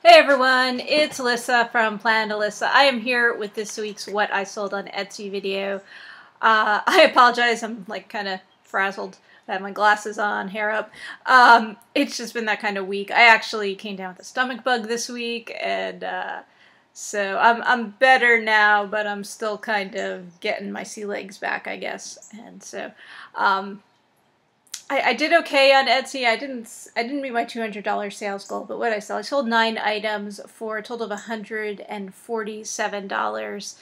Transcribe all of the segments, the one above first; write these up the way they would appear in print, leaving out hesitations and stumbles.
Hey everyone, it's Alissa from Planet Alissa. I am here with this week's What I Sold on Etsy video. I apologize, I'm like kind of frazzled. I have my glasses on, hair up. It's just been that kind of week. I actually came down with a stomach bug this week, and so I'm better now, but I'm still kind of getting my sea legs back, I guess. And so I did okay on Etsy. I didn't meet my $200 sales goal, but what I sold 9 items for a total of $147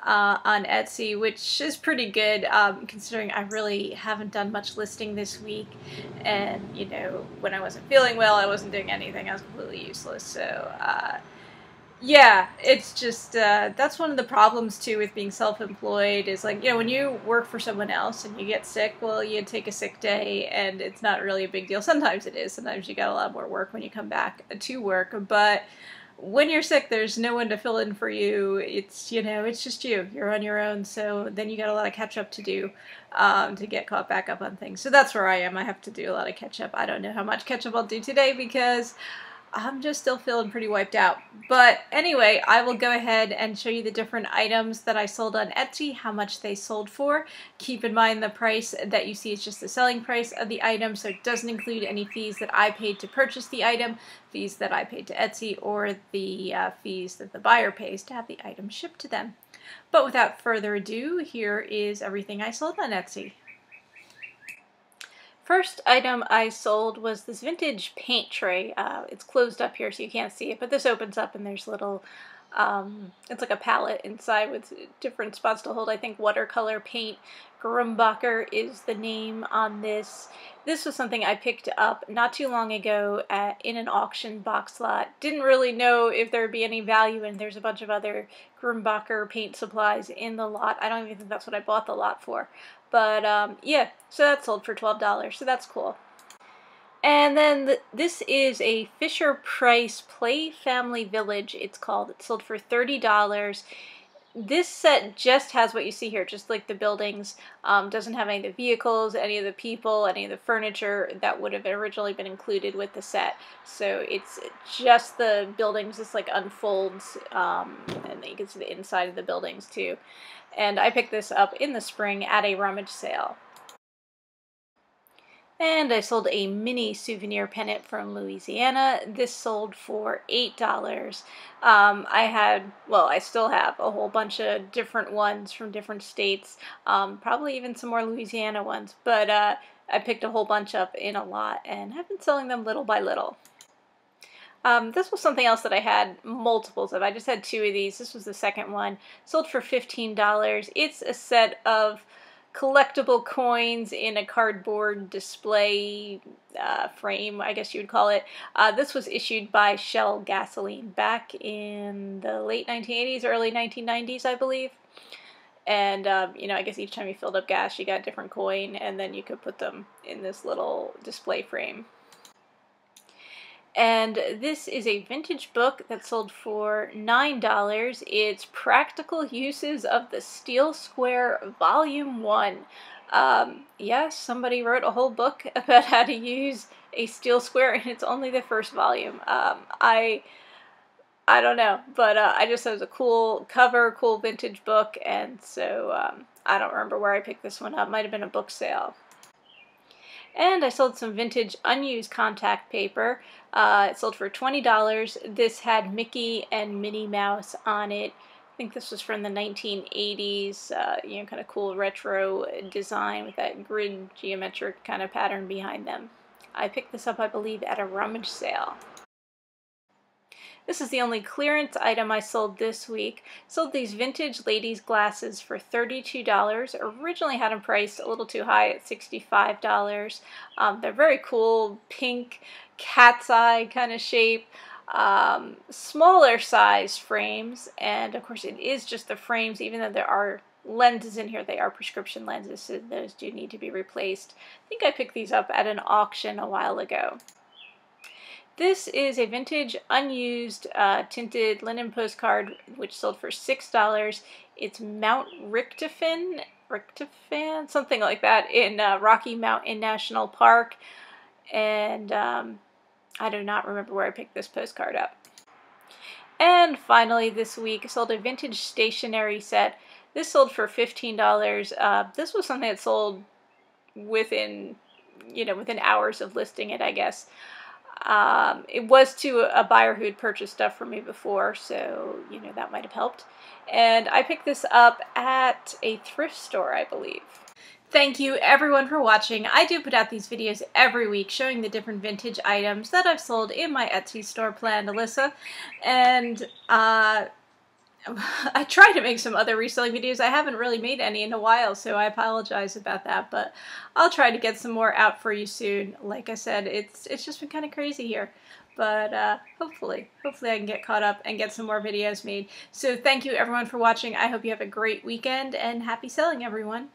on Etsy, which is pretty good considering I really haven't done much listing this week. And you know, when I wasn't feeling well, I wasn't doing anything. I was completely useless. So yeah, it's just, that's one of the problems too with being self-employed is like, you know, when you work for someone else and you get sick, well, you take a sick day and it's not really a big deal. Sometimes it is. Sometimes you got a lot more work when you come back to work. But when you're sick, there's no one to fill in for you. It's, you know, it's just you. You're on your own. So then you got a lot of catch up to do to get caught back up on things. So that's where I am. I have to do a lot of catch up. I don't know how much catch up I'll do today because I'm just still feeling pretty wiped out. But anyway, I will go ahead and show you the different items that I sold on Etsy, how much they sold for. Keep in mind the price that you see is just the selling price of the item, so it doesn't include any fees that I paid to purchase the item, fees that I paid to Etsy, or the fees that the buyer pays to have the item shipped to them. But without further ado, here is everything I sold on Etsy. First item I sold was this vintage paint tray. It's closed up here so you can't see it, but this opens up and there's little, it's like a palette inside with different spots to hold, I think, watercolor paint. Grumbacher is the name on this. This was something I picked up not too long ago in an auction box lot. Didn't really know if there would be any value, and there's a bunch of other Grumbacher paint supplies in the lot. I don't even think that's what I bought the lot for. But yeah, so that sold for $12, so that's cool. And then this is a Fisher-Price Play Family Village, it's called. It sold for $30. This set just has what you see here, just like the buildings. Doesn't have any of the vehicles, any of the people, any of the furniture that would have originally been included with the set. So it's just the buildings. This like unfolds, and you can see the inside of the buildings too. And I picked this up in the spring at a rummage sale. And I sold a mini souvenir pennant from Louisiana. This sold for $8. I still have a whole bunch of different ones from different states, probably even some more Louisiana ones, but I picked a whole bunch up in a lot and have been selling them little by little. This was something else that I had multiples of. I just had 2 of these. This was the second one. Sold for $15. It's a set of collectible coins in a cardboard display frame, I guess you would call it. This was issued by Shell Gasoline back in the late 1980s, early 1990s, I believe. And, you know, I guess each time you filled up gas, you got a different coin, and then you could put them in this little display frame. And this is a vintage book that sold for $9. It's Practical Uses of the Steel Square Volume 1. Yes, somebody wrote a whole book about how to use a steel square, and it's only the first volume. I don't know, but I just thought it was a cool cover, cool vintage book, and so I don't remember where I picked this one up. Might have been a book sale. And I sold some vintage unused contact paper. It sold for $20. This had Mickey and Minnie Mouse on it. I think this was from the 1980s, you know, kind of cool retro design with that grid geometric kind of pattern behind them. I picked this up, I believe, at a rummage sale. This is the only clearance item I sold this week. Sold these vintage ladies glasses for $32. Originally had them priced a little too high at $65. They're very cool, pink, cat's eye kind of shape. Smaller size frames, and of course it is just the frames, even though there are lenses in here. They are prescription lenses, so those do need to be replaced. I think I picked these up at an auction a while ago. This is a vintage, unused, tinted linen postcard, which sold for $6. It's Mount Richtofen, something like that, in Rocky Mountain National Park. And I do not remember where I picked this postcard up. And finally this week, I sold a vintage stationery set. This sold for $15. This was something that sold within hours of listing it, I guess. It was to a buyer who had purchased stuff from me before, so, that might have helped. And I picked this up at a thrift store, I believe. Thank you everyone for watching. I do put out these videos every week showing the different vintage items that I've sold in my Etsy store, planned Alissa. And I try to make some other reselling videos. I haven't really made any in a while, so I apologize about that, but I'll try to get some more out for you soon. Like I said, it's just been kind of crazy here, but hopefully I can get caught up and get some more videos made. So thank you everyone for watching. I hope you have a great weekend, and happy selling, everyone.